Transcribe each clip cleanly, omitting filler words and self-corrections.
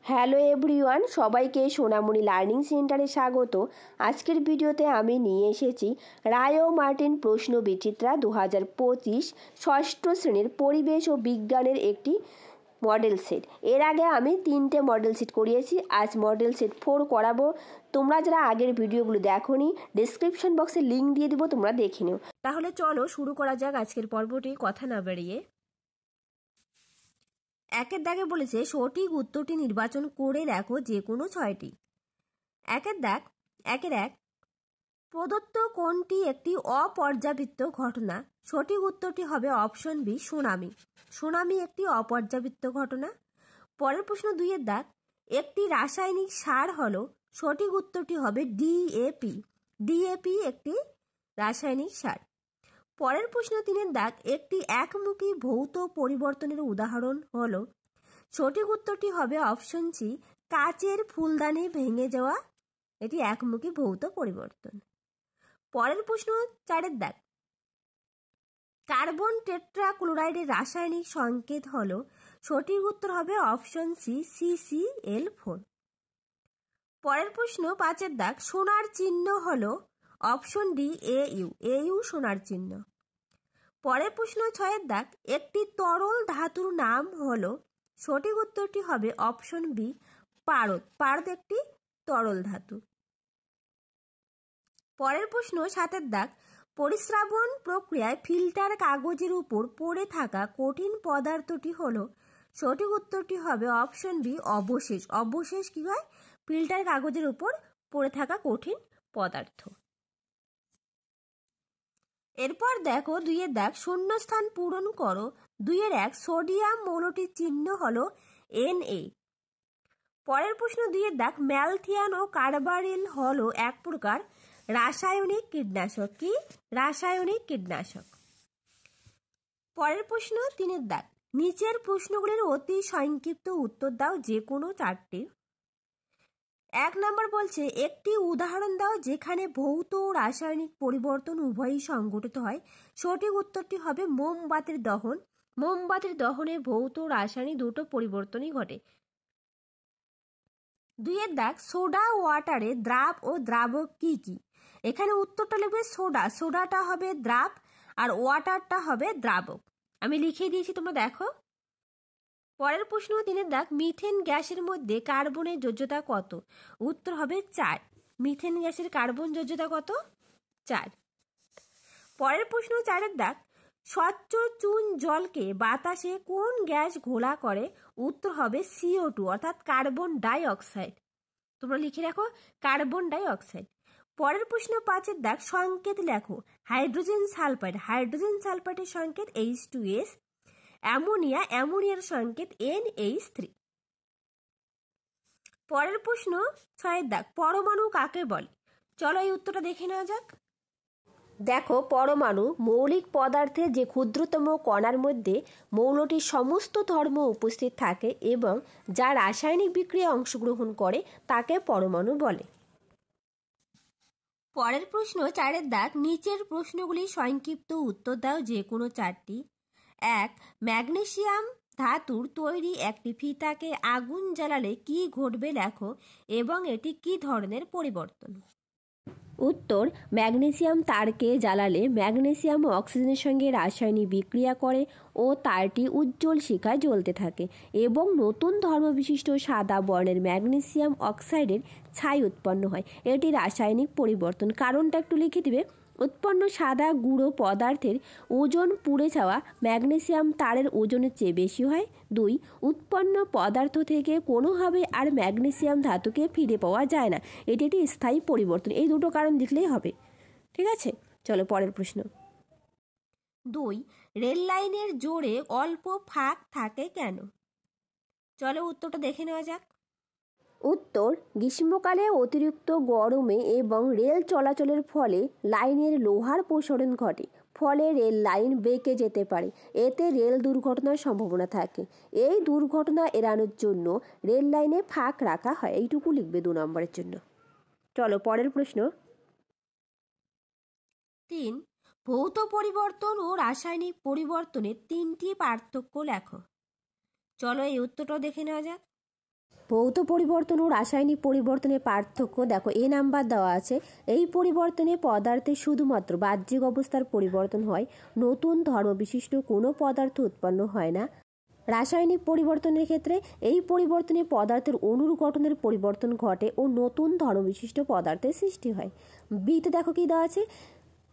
Hello everyone, সবাইকে সোনামণি learning সেন্টারে স্বাগত। আজকের ভিডিওতে আমি নিয়ে এসেছি রায় ও মার্টিন প্রশ্ন বিচিত্রা 2025 ষষ্ঠ শ্রেণীর পরিবেশ ও বিজ্ঞানের একটি মডেল সেট। এর আগে আমি 3টে মডেল সেট করিয়েছি, আজ মডেল সেট 4 করাবো। তোমরা যারা আগের ভিডিওগুলো দেখোনি, ডেসক্রিপশন বক্সে লিঙ্ক দিয়ে দেবো, তোমরা দেখে নিও। তাহলে চলো শুরু করা যাক আজকের পর্বটি। কথা না বাড়িয়ে একের দাগে বলেছে সঠিক উত্তরটি নির্বাচন করে দেখো যে কোনো 6টি। একের দাগ, একের এক, প্রদত্ত কোনটি একটি অপর্যাবৃত্ত ঘটনা? সঠিক উত্তরটি হবে অপশন বি, সুনামি। সুনামি একটি অপর্যাবৃত্ত ঘটনা। পরের প্রশ্ন 2-এর দাগ, একটি রাসায়নিক সার হলো, সঠিক উত্তরটি হবে ডিএপি। ডিএপি একটি রাসায়নিক সার। পরের প্রশ্ন 3-এর দাগ, একটি একমুখী ভৌত পরিবর্তনের উদাহরণ হলো, সঠিক উত্তরটি হবে অপশন সি, কাচের ফুলদানি ভেঙে যাওয়া, এটি একমুখী ভৌত পরিবর্তন। পরের প্রশ্ন 4-এর দাগ, কার্বন টেট্রাক্লোরাইডের রাসায়নিক সংকেত হলো, সঠিক উত্তর হবে অপশন সি, CCl4। পরের প্রশ্ন 5-এর দাগ, সোনার চিহ্ন হলো, অপশন ডি, AU। AU সোনার চিহ্ন। পরের প্রশ্ন 6-এর দাগ, একটি তরল ধাতুর নাম হলো, সঠিক উত্তরটি হবে অপশন বি, পারদ। পারদ একটি তরল ধাতু। পরের প্রশ্ন 7-এর দাগ, পরিস্রাবণ প্রক্রিয়ায় ফিল্টার কাগজের উপর পড়ে থাকা কঠিন পদার্থটি হলো, সঠিক উত্তরটি হবে অপশন বি, অবশেষ। অবশেষ কি হয়? ফিল্টার কাগজের উপর পড়ে থাকা কঠিন পদার্থ। এরপর দেখো 2-এর দাগ, শূন্যস্থান পূরণ করো। 2-এর 1, সোডিয়াম মৌলটির চিহ্ন হলো Na। পরের প্রশ্ন 2-এর দাগ, ম্যালথিয়ান ও কার্বারিল হলো এক প্রকার রাসায়নিক কীটনাশক। কি? রাসায়নিক কীটনাশক। পরের প্রশ্ন 3-এর দাগ, নিচের প্রশ্নগুলির অতি সংক্ষিপ্ত উত্তর দাও যে কোনো 4টি। 1 নম্বর বলছে, একটি উদাহরণ দাও যেখানে ভৌত ও রাসায়নিক পরিবর্তন উভয়ই সংঘটিত হয়, সঠিক উত্তরটি হবে মোমবাতির দহন। মোমবাতির দহনে ভৌত ও রাসায়নিক দুটো পরিবর্তনই ঘটে। 2-এর দাগ, সোডা ওয়াটারে দ্রাব ও দ্রাবক কি কি? এখানে উত্তরটা লিখবে সোডা। সোডাটা হবে দ্রাব আর ওয়াটারটা হবে দ্রাবক। আমি লিখে দিয়েছি, তোমরা দেখো। পরের প্রশ্ন 3-এর দাগ, মিথেন গ্যাসের মধ্যে কার্বনের যোজ্যতা কত? উত্তর হবে 4। মিথেন গ্যাসের কার্বন যোজ্যতা কত? 4। পরের প্রশ্ন 4-এর দাগ, স্বচ্ছ চুন জলকে বাতাসে কোন গ্যাস ঘোলা করে? উত্তর হবে CO2 অর্থাৎ কার্বন ডাই অক্সাইড। তোমরা লিখে রাখো কার্বন ডাই অক্সাইড। পরের প্রশ্ন 5-এর দাগ, সংকেত লেখো। Hydrogen sulphide. হাইড্রোজেন সালফাইডের সংকেত H2S। অ্যামোনিয়া। অ্যামোনিয়ার সংকেত NH3। পরের প্রশ্ন 6-এর দাগ, পরমাণু কাকে বলে? চলো এই উত্তরটা দেখে নেওয়া যাক। দেখো, পরমাণু মৌলিক পদার্থের যে ক্ষুদ্রতম কণার মধ্যে মৌলটির সমস্ত ধর্ম উপস্থিত থাকে এবং যা রাসায়নিক বিক্রিয়ায় অংশগ্রহণ করে তাকে পরমাণু বলে। পরের প্রশ্ন 4-এর দাগ, নিচের প্রশ্নগুলি সংক্ষিপ্ত উত্তর দাও যে কোনো 4টি। 1, ম্যাগনেসিয়াম ধাতুর তৈরি একটি ফিতাকে আগুন জ্বালালে কি ঘটবে লেখো এবং এটি কি ধরনের পরিবর্তন? উত্তর, ম্যাগনেসিয়াম তারকে জ্বালালে ম্যাগনেসিয়াম ও অক্সিজেনের সঙ্গে রাসায়নিক বিক্রিয়া করে ও তারটি উজ্জ্বল শিখায় জ্বলতে থাকে এবং নতুন ধর্মবিশিষ্ট সাদা বর্ণের ম্যাগনেসিয়াম অক্সাইডের ছাই উৎপন্ন হয়। এটি রাসায়নিক পরিবর্তন। কারণটা একটু লিখে দিবে। উৎপন্ন সাদা গুঁড়ো পদার্থের ওজন পুড়ে যাওয়া ম্যাগনেসিয়াম তারের ওজনের চেয়ে বেশি হয়। 2, উৎপন্ন পদার্থ থেকে কোনোভাবে আর ম্যাগনেসিয়াম ধাতুকে ফিরে পাওয়া যায় না। এটি একটি স্থায়ী পরিবর্তন। এই দুটো কারণ লিখলেই হবে। ঠিক আছে, চলো পরের প্রশ্ন। 2, রেল লাইনের জোরে অল্প ফাঁক থাকে কেন? চলো উত্তরটা দেখে নেওয়া যাক। উত্তর, গ্রীষ্মকালে অতিরিক্ত গরমে এবং রেল চলাচলের ফলে লাইনের লোহার প্রসারণ ঘটে, ফলে রেল লাইন বেঁকে যেতে পারে। এতে রেল দুর্ঘটনার সম্ভাবনা থাকে। এই দুর্ঘটনা এড়ানোর জন্য রেল লাইনে ফাঁক রাখা হয়। এইটুকু লিখবে 2 নম্বরের জন্য। চলো পরের প্রশ্ন। 3, ভৌত পরিবর্তন ও রাসায়নিক পরিবর্তনের 3টি পার্থক্য লেখো। চলো এই উত্তরটাও দেখে নেওয়া যাক। ভৌত পরিবর্তন ও রাসায়নিক পরিবর্তনের পার্থক্য দেখো, এ নাম্বার দেওয়া আছে। এই পরিবর্তনে পদার্থে শুধুমাত্র বাহ্যিক অবস্থার পরিবর্তন হয়, নতুন ধর্মবিশিষ্ট কোনো পদার্থ উৎপন্ন হয় না। রাসায়নিক পরিবর্তনের ক্ষেত্রে এই পরিবর্তনে পদার্থের অণুর গঠনের পরিবর্তন ঘটে ও নতুন ধর্মবিশিষ্ট পদার্থের সৃষ্টি হয়। বিতে দেখো কি দেওয়া আছে,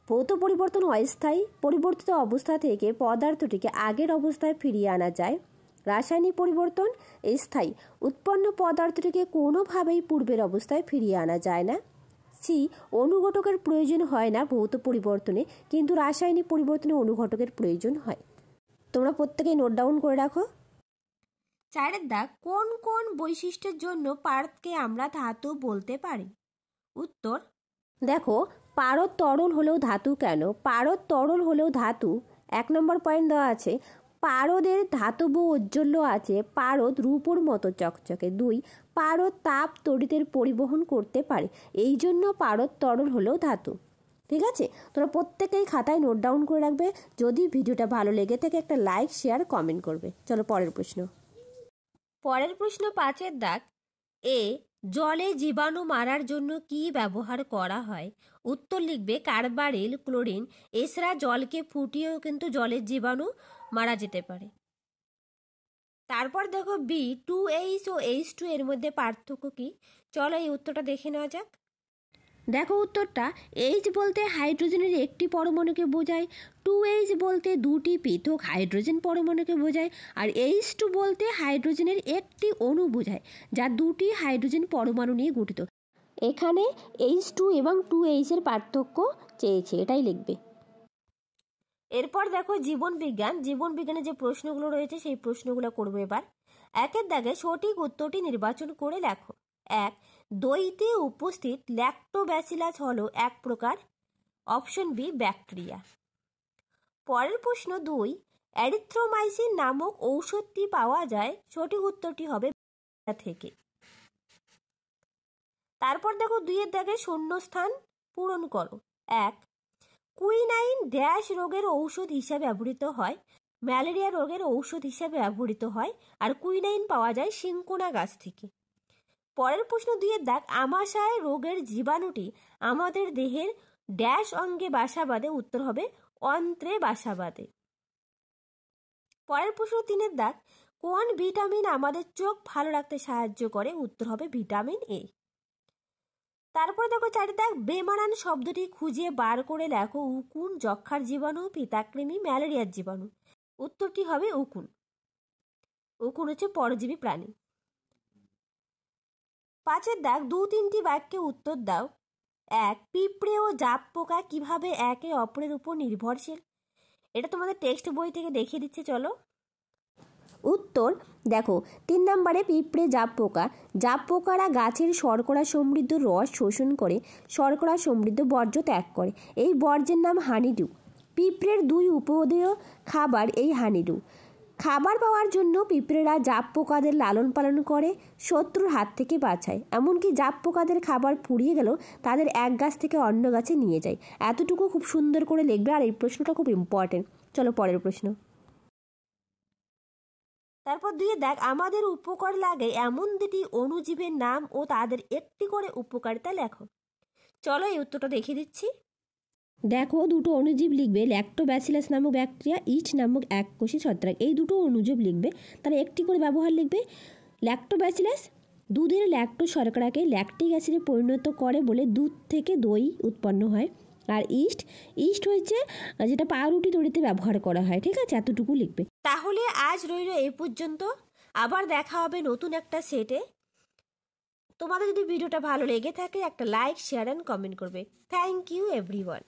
ভৌত পরিবর্তন অস্থায়ী, পরিবর্তিত অবস্থা থেকে পদার্থটিকে আগের অবস্থায় ফিরিয়ে আনা যায়। রাসায়নিক পরিবর্তন স্থায়ী, উৎপন্ন পদার্থটিকে কোনোভাবেই পূর্বের অবস্থায় ফিরিয়ে আনা যায় না। সি, অনুঘটকের প্রয়োজন হয় না ভৌত পরিবর্তনে, কিন্তু রাসায়নিক পরিবর্তনে অনুঘটকের প্রয়োজন হয়। তোমরা প্রত্যেকেই নোট ডাউন করে রাখো। 4 দাগ, কোন কোন বৈশিষ্ট্যের জন্য পারদকে আমরা ধাতু বলতে পারি? উত্তর, দেখো, পারদ তরল হলেও ধাতু কেন? পারদ তরল হলেও ধাতু, 1 নম্বর পয়েন্ট দেওয়া আছে। পারদের ধাতব ঔজ্জ্বল্য আছে, পারদ রূপোর মতো চকচকে। 2, পারদ তাপ তড়িতের পরিবহন করতে পারে, এই জন্য পারদ তরল হলেও ধাতু। ঠিক আছে, তোমরা প্রত্যেকেই খাতায় নোট ডাউন করে রাখবে। যদি ভিডিওটা ভালো লেগে থাকে একটা লাইক, শেয়ার, কমেন্ট করবে। চলো পরের প্রশ্ন। পরের প্রশ্ন 5 দাগ, এ, জলে জীবাণু মারার জন্য কি ব্যবহার করা হয়? উত্তর লিখবে কার্বারিল, ক্লোরিন। এছাড়া জলকে ফুটিয়েও কিন্তু জলের জীবাণু মারা যেতে পারে। তারপর দেখো বি, 2H ও H2 এর মধ্যে পার্থক্য কি? চলো এই উত্তরটা দেখে নেওয়া যাক। দেখো উত্তরটা, H বলতে হাইড্রোজেনের একটি পরমাণুকে বোঝায়, 2H বলতে দুটি পৃথক হাইড্রোজেন পরমাণুকে বোঝায়, আর H2 বলতে হাইড্রোজেনের একটি অণু বোঝায় যা দুটি হাইড্রোজেন পরমাণু নিয়ে গঠিত। এখানে H2 এবং 2H এর পার্থক্য চেয়েছে, এটাই লিখবে। এরপর দেখো জীবন বিজ্ঞান। জীবন বিজ্ঞানে যে প্রশ্নগুলো রয়েছে সেই প্রশ্নগুলো করবো এবার। 1 দাগে সঠিক উত্তরটি নির্বাচন করে লেখো। 1, দইতে উপস্থিত ল্যাক্টোব্যাসিলাস হলো এক প্রকার। Option B, bacteria. পরের প্রশ্ন 2, এরিথ্রোমাইসিন নামক ঔষধটি পাওয়া যায়। সঠিক উত্তরটি হবে থেকে। তারপর দেখো 2 দাগে শূন্যস্থান পূরণ করো। 1, কুইনাইন ড্যাশ রোগের ঔষধ হিসাবে ব্যবহৃত হয়। ম্যালেরিয়া রোগের ঔষধ হিসাবে ব্যবহৃত হয়, আর কুইনাইন পাওয়া যায় সিনকোনা গাছ থেকে। পরের প্রশ্ন 2 দাগ, আমাশয় রোগের জীবাণুটি আমাদের দেহের ড্যাশ অঙ্গে বাসা বাঁধে। উত্তর হবে অন্ত্রে বাসা বাঁধে। পরের প্রশ্ন 3 দাগ, কোন ভিটামিন আমাদের চোখ ভালো রাখতে সাহায্য করে? উত্তর হবে ভিটামিন এ। তারপরে দেখো 4 দাগ, বেমানান শব্দটি খুঁজে বার করে লেখো। উকুন যক্ষার জীবাণু, পিতাকৃমি, ম্যালেরিয়ার জীবাণু। উত্তরটি হবে উকুন। উকুন হচ্ছে পরজীবী প্রাণী। 5 দাগ, 2-3টি বাক্যে উত্তর দাও। 1, পিঁপড়ে ও জাপ পোকা কিভাবে একে অপরের উপর নির্ভরশীল? এটা তোমাদের টেক্সট বই থেকে দেখিয়ে দিচ্ছে, চলো। উত্তর দেখো, 3 নম্বরে পিঁপড়ে জাপ পোকারা গাছের শর্করা সমৃদ্ধ রস শোষণ করে শর্করা সমৃদ্ধ বর্জ্য ত্যাগ করে, এই বর্জ্যের নাম হানিডু। পিঁপড়ের 2 উপদেয় খাবার এই হানিডু। খাবার পাওয়ার জন্য পিঁপড়েরা জাপ পোকাদের লালন পালন করে, শত্রুর হাত থেকে বাঁচায়। এমনকি জাপ পোকাদের খাবার ফুরিয়ে গেলেও তাদের এক গাছ থেকে অন্য গাছে নিয়ে যায়। এতটুকু খুব সুন্দর করে লিখবে, আর এই প্রশ্নটা খুব ইম্পর্টেন্ট। চলো পরের প্রশ্ন। তারপর 2 দাগ, আমাদের উপকার লাগে এমন 2টি অণুজীবের নাম ও তাদের একটি করে উপকারিতা লেখো। চলো এই উত্তরটা দেখিয়ে দিচ্ছি। দেখো, 2টো অণুজীব লিখবে, ল্যাক্টোব্যাসিলাস নামক ব্যাকটেরিয়া, ইস্ট নামক এককোষী ছত্রাক। এই 2টো অণুজীব লিখবে, তার একটি করে ব্যবহার লিখবে। ল্যাক্টোব্যাসিলাস দুধের ল্যাক্টো শর্করাকে ল্যাকটিক অ্যাসিডে পরিণত করে বলে দুধ থেকে দই উৎপন্ন হয়। আর ইস্ট হচ্ছে যেটা পাউরুটি তৈরিতে ব্যবহার করা হয়। ঠিক আছে, এতটুকু লিখবে। তাহলে আজ রইল এই পর্যন্ত, আবার দেখা হবে নতুন একটা সেটে। তোমাদের যদি ভিডিওটা ভালো লেগে থাকে একটা লাইক, শেয়ার অ্যান্ড কমেন্ট করবে। Thank you everyone.